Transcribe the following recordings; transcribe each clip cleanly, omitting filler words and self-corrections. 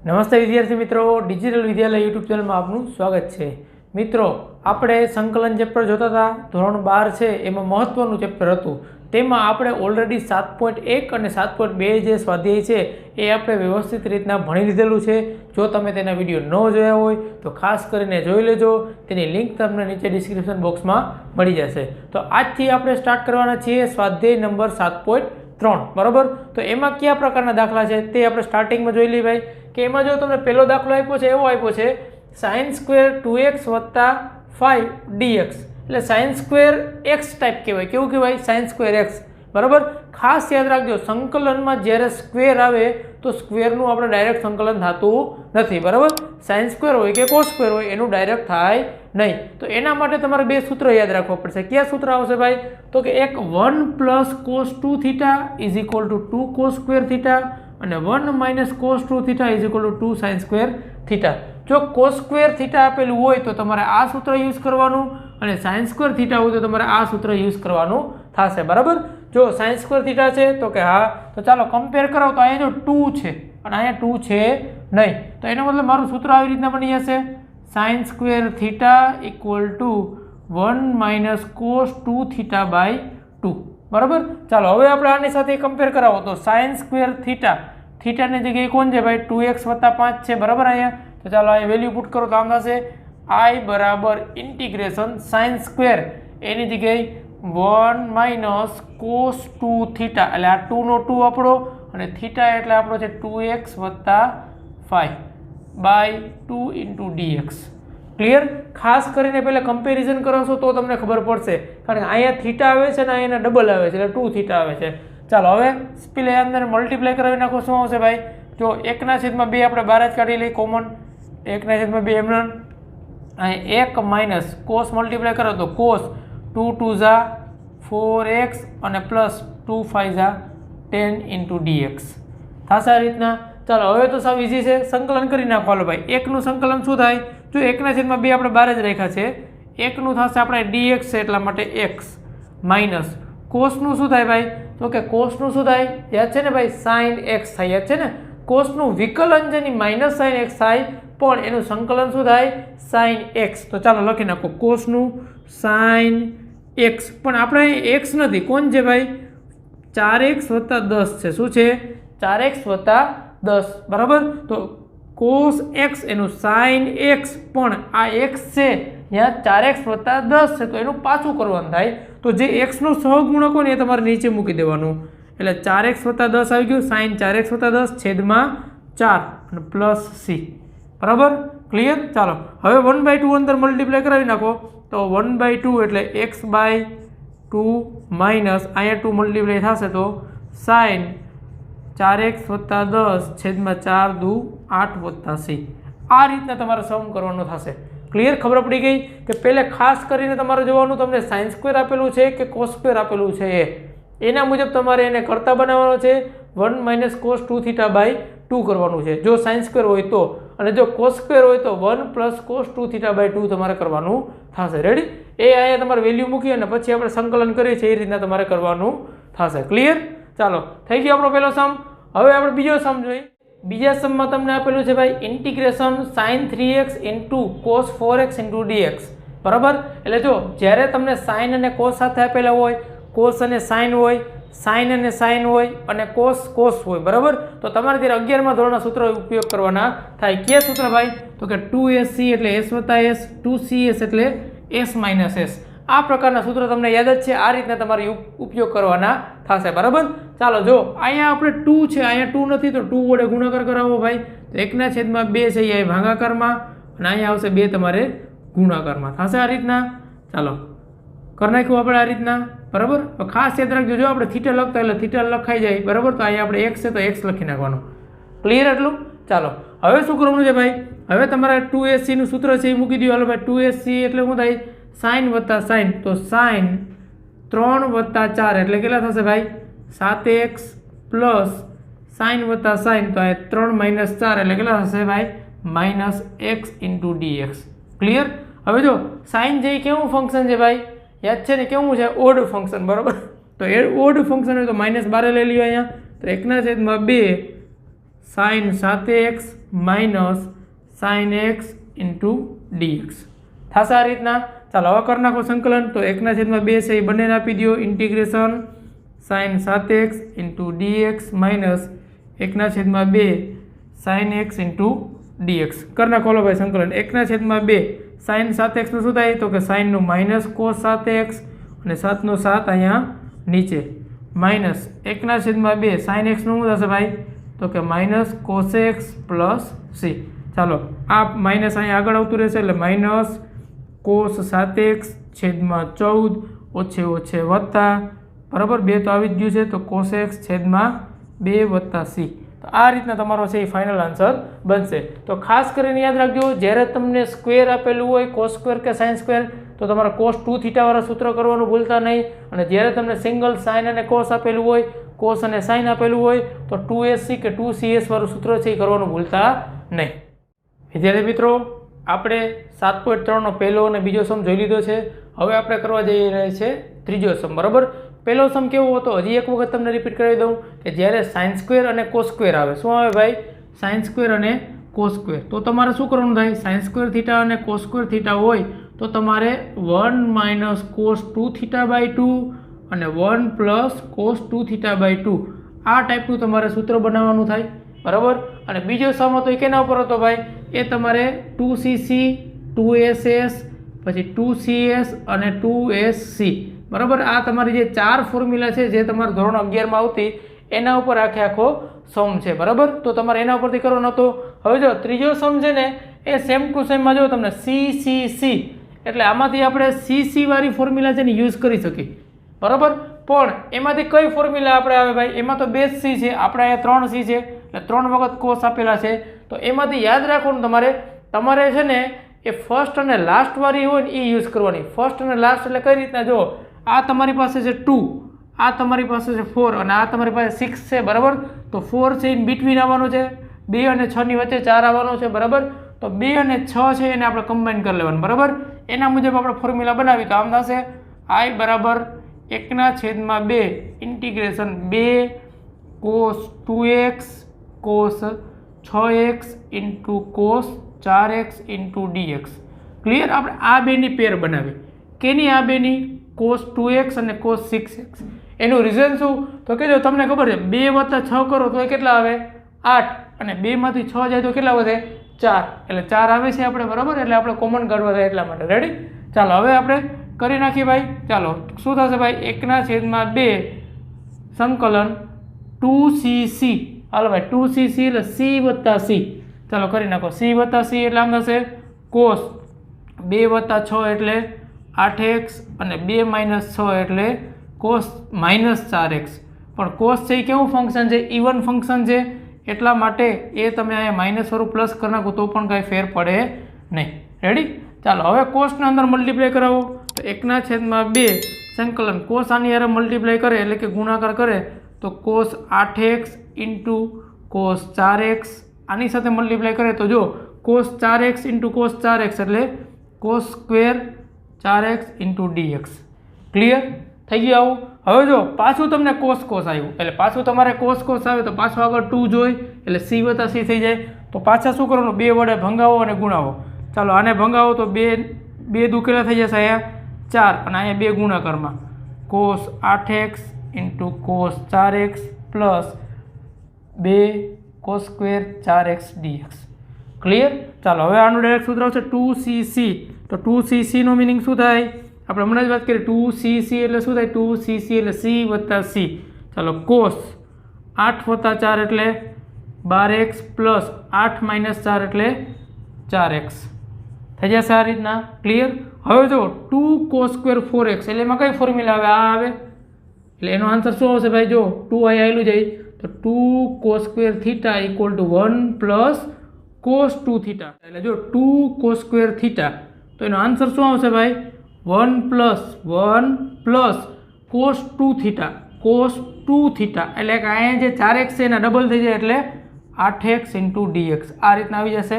નમસ્તે વિદ્યાર્થી મિત્રો, ડિજિટલ વિદ્યાલય યુટ્યુબ ચેનલમાં આપનું સ્વાગત છે। મિત્રો, આપણે સંકલન ચેપ્ટર જોતા હતા, ધોરણ 12 છે એમાં મહત્વનું ચેપ્ટર હતું। તેમાં આપણે ઓલરેડી 7.1 અને 7.2 જે સ્વાધ્યાય છે એ આપણે વ્યવસ્થિત રીતના ભણી લીધેલું છે। જો તમે તેના વિડીયો ન જોયા હોય તો ખાસ કરીને જોઈ લેજો, તેની લિંક તમને નીચે ડિસ્ક્રિપ્શન બોક્સમાં મળી જશે। તો આજથી આપણે સ્ટાર્ટ કરવાના છીએ સ્વાધ્યાય નંબર 7.3 બરાબર। તો એમાં કયા પ્રકારના દાખલા છે તે આપણે સ્ટાર્ટિંગમાં જોઈ લઈએ ભાઈ। કે એમાં જો તમને પહેલો દાખલો આપ્યો છે એવો આપ્યો છે sin સ્ક્વેર 2x + 5 dx, એટલે sin સ્ક્વેર x ટાઈપ કહેવાય। કેવું કહેવાય? sin સ્ક્વેર x બરાબર। ખાસ યાદ રાખજો, સંકલનમાં જ્યારે સ્ક્વેર આવે તો સ્ક્વેરનું આપણે ડાયરેક્ટ સંકલન થતું નથી બરાબર। sin સ્ક્વેર હોય કે cos સ્ક્વેર હોય એનું ડાયરેક્ટ થાય નહીં। તો એના માટે તમારે બે સૂત્ર યાદ રાખવા પડશે। કયા સૂત્ર આવશે ભાઈ? તો કે એક 1 + cos 2θ = 2 cos સ્ક્વેર θ અને 1 - cos 2θ = 2 sin સ્ક્વેર θ। જો cos સ્ક્વેર θ આપેલું હોય તો તમારે આ સૂત્ર યુઝ કરવાનું, અને sin સ્ક્વેર θ હોય તો તમારે આ સૂત્ર યુઝ કરવાનું થશે બરાબર। જો sin સ્ક્વેર θ છે તો કે હા, તો ચાલો કમ્પેર કરો તો અહીંયા જો 2 છે અને અહીંયા 2 છે નહીં, તો એનો મતલબ મારું સૂત્ર આવી રીતના બની જશે sin સ્ક્વેર θ = 1 - cos 2θ/2 બરાબર। ચાલો હવે આપણે આની સાથે કમ્પેર કરાવો તો sin સ્ક્વેર θ ની જગ્યાએ કોણ છે ભાઈ? 2x + 5 છે બરાબર અહીંયા। તો ચાલો અહીં વેલ્યુ પુટ કરો તો આમ થશે I = ઇન્ટિગ્રેશન sin સ્ક્વેર એની જગ્યાએ 1 - cos 2θ, એટલે આ 2 નો 2 આપણો અને θ એટલે આપણો છે 2x + 5/2 × dx। ક્લિયર? ખાસ કરીને પહેલા કમ્પેરિઝન કરશો તો તમને ખબર પડશે, કારણ કે અહીંયા θ આવે છે ને અહીંયા ડબલ આવે છે એટલે 2θ આવે છે। ચાલો હવે પેલા અંદર મલ્ટીપ્લાય કરાવી નાખો, શું આવશે ભાઈ? જો 1/2 આપણે બહાર જ કાઢી લઈએ કોમન, 1/2 એમનો અહીં 1 - cos મલ્ટીપ્લાય કરો તો cos 2 × 2 = 4x અને પ્લસ 2 × 5 = 10 × dx થશે આ રીતના। ચાલો હવે તો સાવ ઈઝી છે, સંકલન કરી નાખો। હાલો ભાઈ, 1 નું સંકલન શું થાય? જો 1/2 આપણે બહાર જ રાખ્યા છે, 1 નું થશે આપણે dx છે એટલા માટે x માઇનસ cos નું શું થાય ભાઈ? તો કે cos નું શું થાય? યાદ છે ને ભાઈ? sin x થાય, યાદ છે ને? cos નું વિકલન જેની માઇનસ sin x થાય પણ એનું સંકલન શું થાય? sin x। તો ચાલો લખી નાખો cos નું sin x, પણ આપણે x નથી, કોણ છે ભાઈ? 4x + 10 છે। શું છે? 4x + 10 બરાબર। તો cos x એનું sin x, પણ આ x છે ત્યાં 4x + 10 છે તો એનું પાછું કરવાનું થાય। તો જે x નો સહગુણક હોય ને એ તમારે નીચે મૂકી દેવાનું, એટલે 4x + 10 આવી ગયું, sin 4x + 10 છેદમાં 4 અને પ્લસ c બરાબર। ક્લિયર? ચાલો હવે 1/2 અંદર મલ્ટીપ્લાય કરાવી નાખો તો 1/2 એટલે x/2 માઇનસ અહીંયા 2 મલ્ટીપ્લાય થશે તો sin 4x + 10 છેદમાં 4 × 2 8 + c। આ રીતના તમારે સમ કરવાનો થશે। ક્લિયર? ખબર પડી ગઈ કે પહેલે ખાસ કરીને તમારે જોવાનું તમને sin સ્ક્વેર આપેલું છે કે cos સ્ક્વેર આપેલું છે એના મુજબ તમારે એને કરતા બનાવવાનો છે। 1 - cos 2θ/2 કરવાનું છે જો sin સ્ક્વેર હોય તો, અને જો cos સ્ક્વેર હોય તો 1 + cos 2θ/2 તમારે કરવાનું થશે। રેડી? એ અહીંયા તમારે વેલ્યુ મૂકી અને પછી આપણે સંકલન કરીએ છીએ એ રીતના તમારે કરવાનું થશે। ક્લિયર? ચાલો થઈ ગયો આપણો પહેલો સમ। હવે આપણે બીજો સમ જોઈએ। બીજા સમમાં તમને આપેલું છે ભાઈ integration sin 3x × cos 4x × dx બરાબર। એટલે જો જ્યારે તમને sin અને cos સાથે આપેલા હોય, cos અને sin હોય, sin અને sin હોય અને cos હોય બરાબર, તો તમારે ત્યારે 11મા ધોરણના સૂત્ર ઉપયોગ કરવાના થાય। કયા સૂત્ર ભાઈ? તો કે 2sc એટલે s + s, 2cs એટલે s - s। આ પ્રકારના સૂત્ર તમને યાદ જ છે, આ રીતના તમારે ઉપયોગ કરવાના થશે બરાબર। ચાલો જો અહીંયા આપણે 2 છે, અહીંયા 2 નથી તો 2 વડે ગુણાકાર કરાવો ભાઈ, તો 1/2 છે અહીંયા ભાગાકારમાં અને અહીંયા આવશે 2 તમારે ગુણાકારમાં થશે આ રીતના। ચાલો કરી નાખ્યું આપણે આ રીતના બરાબર। ખાસ યાદ રાખજો, જો આપણે θ લખતા એટલે θ લખાઈ જાય બરાબર, તો અહીંયા આપણે x છે તો x લખી નાખવાનું। ક્લિયર એટલું? ચાલો હવે શું કરવાનું છે ભાઈ? હવે તમારે 2sc નું સૂત્ર છે એ મૂકી દો। હાલો ભાઈ, 2sc એટલે શું થાય? sin + sin, તો sin 3 + 4 એટલે કેટલા થશે ભાઈ? 7x પ્લસ sin + sin, તો આ 3 - 4 એટલે કેટલા થશે ભાઈ? -x × dx। ક્લિયર? હવે જો sin જે કેવું ફંક્શન છે ભાઈ? યાદ છે ને કેવું છે? ઓડ ફંક્શન બરાબર। તો એ ઓડ ફંક્શન હોય તો -12 લઈ લ્યો અહીંયા, તો 1/2 sine 7x minus sine x into d x થશે આ રીતના. ચાલો હવે કરી નાખો સંકલન. તો 1/2 છે એ બંનેને આપી દો integration sine 7x into d x minus 1/2 sine x into d x કરી નાખો. લો ભાઈ સંકલન 1/2 સાઇન 7x નું શું થાય તો કે સાઇનનું માઇનસ કોસ 7x અને 7 નો 7 અહીંયા નીચે માઇનસ 1/2 સાઇન એક્સનું શું થશે ભાઈ તો કે minus cos x plus C. ચાલો આ માઇનસ અહીંયા આગળ આવતું રહેશે એટલે માઇનસ કોસ 7x છેદમાં 14 ઓછે ઓછે વત્તા બરાબર 2 તો આવી જ ગયું છે તો કોસ એક્સ છેદમાં 2 વત્તા સી. તો આ રીતના તમારો છે એ ફાઇનલ આન્સર બનશે. તો ખાસ કરીને યાદ રાખજો જ્યારે તમને સ્ક્વેર આપેલું હોય કોસ સ્ક્વેર કે સાઇન સ્ક્વેર તો તમારે કોસ 2 થીટા વાળા સૂત્ર કરવાનું ભૂલતા નહીં. અને જ્યારે તમને સિંગલ સાઇન અને કોસ આપેલું હોય કોસ અને સાઇન આપેલું હોય તો 2SC કે 2CS વાળું સૂત્ર છે એ કરવાનું ભૂલતા નહીં. વિદ્યાર્થી મિત્રો આપણે 7.3 નો પહેલો અને બીજો સમ જોઈ લીધો છે. હવે આપણે કરવા જઈ રહ્યા છે ત્રીજો સમ. બરાબર પહેલો સમ કેવો હતો હજી એક વખત તમને રિપીટ કરાવી દઉં કે જ્યારે સાઇન સ્ક્વેર અને કોસ સ્ક્વેર આવે શું આવે ભાઈ સાઇન સ્ક્વેર અને કોસ સ્ક્વેર તો તમારે શું કરવાનું થાય સાઇન સ્ક્વેર થીટા અને કોસ સ્ક્વેર થીટા હોય તો તમારે 1 માઇનસ કોસ 2 થીટા બાય 2 અને 1 પ્લસ કોસ 2 થીટા બાય 2 આ ટાઈપનું તમારે સૂત્ર બનાવવાનું થાય. બરાબર અને બીજો સમ હતો એ કેના ઉપર હતો ભાઈ એ તમારે 2cc 2ss પછી 2cs અને 2sc બરાબર આ તમારી જે 4 ફોર્મ્યુલા છે જે તમારે ધોરણ 11 માં આવતી એના ઉપર આખો સમ છે. બરાબર તો તમારે એના ઉપરથી કરવાનો હતો. હવે જો ત્રીજો સમ છે ને એ સેમ ટુ સેમમાં જો તમને ccc એટલે આમાંથી આપણે cc વાળી ફોર્મ્યુલા છે ને યુઝ કરી શકીએ. બરાબર પણ એમાંથી કઈ ફોર્મ્યુલા આપણે આવે ભાઈ એમાં તો 2 c છે આપણે અહીંયા 3 c છે એટલે 3 વખત કોસ આપેલા છે તો એમાંથી યાદ રાખવાનું તમારે છે ને એ ફર્સ્ટ અને લાસ્ટ વાળી હોય ને એ યુઝ કરવાની. ફર્સ્ટ અને લાસ્ટ એટલે કઈ રીતના જો આ તમારી પાસે છે 2 આ તમારી પાસે છે 4 અને આ તમારી પાસે 6 છે. બરાબર તો 4 છે ઇન બિટવીન આવવાનો છે 2 અને 6 ની વચ્ચે 4 આવવાનો છે. બરાબર તો 2 અને 6 છે એને આપણે કમ્બાઈન કરી લેવાનું. બરાબર એના મુજબ આપણે ફોર્મ્યુલા બનાવી તો આમ થશે I બરાબર 1/2 integration 2 cos 2x cos 6x into cos 4x into dx. Clear આપણે આ બેની પેર બનાવી કેની આ બેની કોસ 2x અને કોસ 6x. એનું રીઝન શું તો કે જો તમને ખબર છે 2 વત્તા 6 કરો તો એ કેટલા આવે 8 અને 2 માંથી 6 જાય તો કેટલા વધે 4 એટલે 4 આવે છે આપણે. બરાબર એટલે આપણે કોમન કાઢવા થાય એટલા માટે રેડી. ચાલો હવે આપણે કરી નાખીએ ભાઈ. ચાલો શું થશે ભાઈ 1/2 સંકલન 2cc હાલો ભાઈ 2cc એટલે c વત્તા c. ચાલો કરી નાખો c વત્તા c એટલે આમ થશે કોસ 2 વત્તા 6 એટલે 8x અને 2 માઇનસ 6 એટલે કોસ માઇનસ 4x. પણ કોસ છે એ કેવું ફંક્શન છે ઇવન ફંક્શન છે એટલા માટે એ તમે અહીંયા માઇનસ વાળું પ્લસ કરી નાખો તો પણ કાંઈ ફેર પડે નહીં. રેડી. ચાલો હવે કોસને અંદર મલ્ટીપ્લાય કરાવો તો 1/2 સંકલન કોસ આની હારે મલ્ટીપ્લાય કરે એટલે કે ગુણાકાર કરે તો cos 8x into cos 4x આની સાથે મલ્ટીપ્લાય કરે તો જો cos 4x into cos 4x એટલે cos square 4x into dx. Clear થઈ ગયું આવું. હવે જો પાછું તમને કોસ આવ્યું એટલે પાછું તમારે કોસ આવે તો પાછું આગળ 2 જોઈ એટલે c વત્તા c થઈ જાય તો પાછા શું કરવાનું 2 વડે ભંગાવો અને ગુણાવો. ચાલો આને ભંગાવો તો 2 દુકેલા થઈ જશે અહીંયા 4 અને અહીંયા 2 ગુણાકારમાં cos 8x into cos 4x plus 2 cos square 4x dx. Clear. ચાલો હવે આનું ડાયરેક્ટ સૂત્ર આવશે 2cc તો 2cc નો મિનિંગ શું થાય આપણે હમણાં જ વાત કરીએ 2cc એટલે શું થાય 2cc એટલે c વત્તા c. ચાલો કોસ 8 વત્તા 4 એટલે 12x પ્લસ 8 માઇનસ 4 એટલે 4x થઈ જશે આ રીતના. ક્લિયર. હવે જો 2 કોસ સ્ક્વેર 4x એટલે એમાં કઈ ફોર્મ્યુલા આવે આ આવે એટલે એનો આન્સર શું આવશે ભાઈ જો 2 અહીં આવેલું જાય તો 2 cos square theta equal to 1 plus cos 2 theta એટલે જો 2 કોસ સ્ક્વેર થીટા તો એનો આન્સર શું આવશે ભાઈ 1 પ્લસ કોસ 2 થીટા એટલે કે અહીંયા જે 4x છે એના ડબલ થઈ જાય એટલે 8x ઇન્ટુ dx આ રીતના આવી જશે.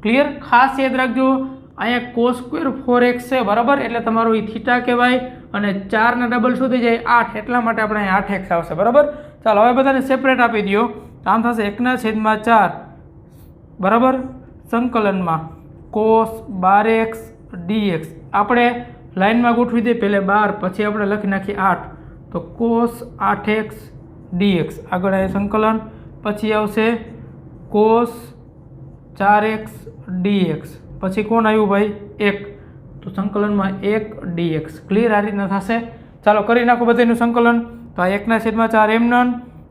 ક્લિયર. ખાસ યાદ રાખજો અહીંયા કોસ સ્ક્વેર 4x છે બરાબર એટલે તમારું એ થીટા કહેવાય અને 4 ના ડબલ શું થઈ જાય 8 એટલા માટે આપણે અહીંયા 8x આવશે. બરાબર. ચાલો હવે બધાને સેપરેટ આપી દો તો આમ થશે 1/4 બરાબર સંકલનમાં cos 12x dx. આપણે લાઇનમાં ગોઠવી દઈએ, પહેલે 12 પછી આપણે લખી નાખીએ 8, તો cos 8x dx. આગળ આવે સંકલન, પછી આવશે cos 4x dx, પછી કોણ આવ્યું ભાઈ 1, તો સંકલનમાં 1 dx. ક્લિયર? આ રીતના થશે. ચાલો કરી નાખો બધાનું સંકલન. તો આ 1/4 એમનન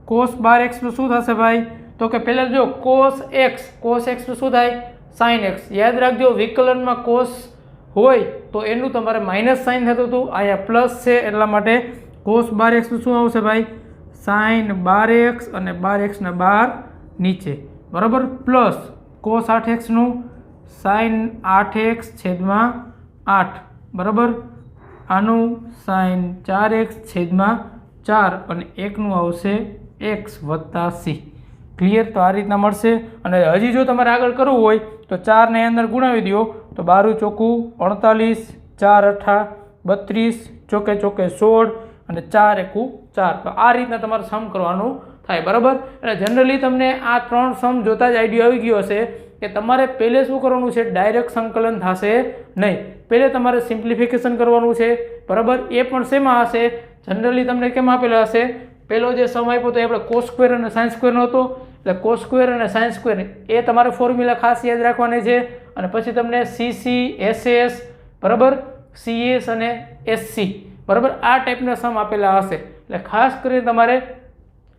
cos 12x નું શું થશે ભાઈ? તો કે પહેલાં જો cos x નું શું થાય? sin x. યાદ રાખજો વિકલનમાં cos હોય તો એનું તમારે માઇનસ સાઇન થતું હતું, અહીંયા પ્લસ છે એટલા માટે cos 12x નું શું આવશે ભાઈ? sin 12x અને 12x ના 12 નીચે બરાબર, પ્લસ cos 8x નું sin 8x/8 બરાબર, આનું sin 4x/4 અને એકનું આવશે x વત્તા c. ક્લિયર? તો આ રીતના મળશે. અને હજી જો તમારે આગળ કરવું હોય તો 4 ને અંદર ગુણાવી દો, તો 12 ચોકું 48, 4 અઠા 32, ચોકે ચોકે 16 અને 4 એકુ 4. તો આ રીતના તમારે સમ કરવાનું થાય બરાબર. એટલે જનરલી તમને આ 3 સમ જોતા જ આઈડિયા આવી ગયો હશે કે તમારે પહેલે શું કરવાનું છે? ડાયરેક્ટ સંકલન થશે નહીં, પહેલે તમારે સિમ્પ્લિફિકેશન કરવાનું છે બરાબર. એ પણ શેમાં હશે? જનરલી તમને કેમ આપેલા હશે? પહેલો જે સમ આપ્યો તો એ આપણે cos સ્ક્વેર અને sin સ્ક્વેરનો હતો, એટલે cos સ્ક્વેર અને sin સ્ક્વેર એ તમારે ફોર્મ્યુલા ખાસ યાદ રાખવાની છે. અને પછી તમને CC, SS બરાબર, CS અને SC બરાબર, આ ટાઈપના સમ આપેલા હશે. એટલે ખાસ કરીને તમારે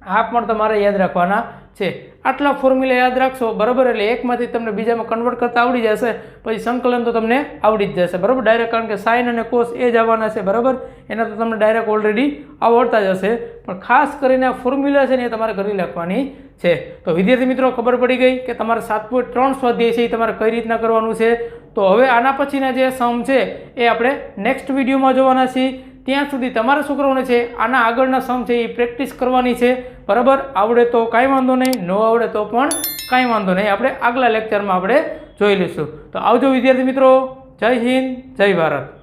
આ પણ તમારે યાદ રાખવાના છે. આટલા ફોર્મ્યુલા યાદ રાખશો બરાબર, એટલે એકમાંથી તમને બીજામાં કન્વર્ટ કરતા આવડી જશે, પછી સંકલન તો તમને આવડી જ જશે બરાબર ડાયરેક્ટ, કારણ કે સાઇન અને કોસ એ જ આવવાના છે બરાબર. એના તો તમને ડાયરેક્ટ ઓલરેડી આવડતા જ હશે, પણ ખાસ કરીને આ ફોર્મ્યુલા છે ને એ તમારે કરી નાખવાની છે. તો વિદ્યાર્થી મિત્રો ખબર પડી ગઈ કે તમારે 7.3 સ્વાધ્યાય છે એ તમારે કઈ રીતના કરવાનું છે. તો હવે આના પછીના જે સમ છે એ આપણે નેક્સ્ટ વિડીયોમાં જોવાના છીએ. ત્યાં સુધી તમારે શું કરવાનું છે? આના આગળના સમ છે એ પ્રેક્ટિસ કરવાની છે બરાબર. આવડે તો કાંઈ વાંધો નહીં, ન આવડે તો પણ કાંઈ વાંધો નહીં, આપણે આગલા લેક્ચરમાં આપણે જોઈ લઈશું. તો આવજો વિદ્યાર્થી મિત્રો. જય હિન્દ, જય ભારત.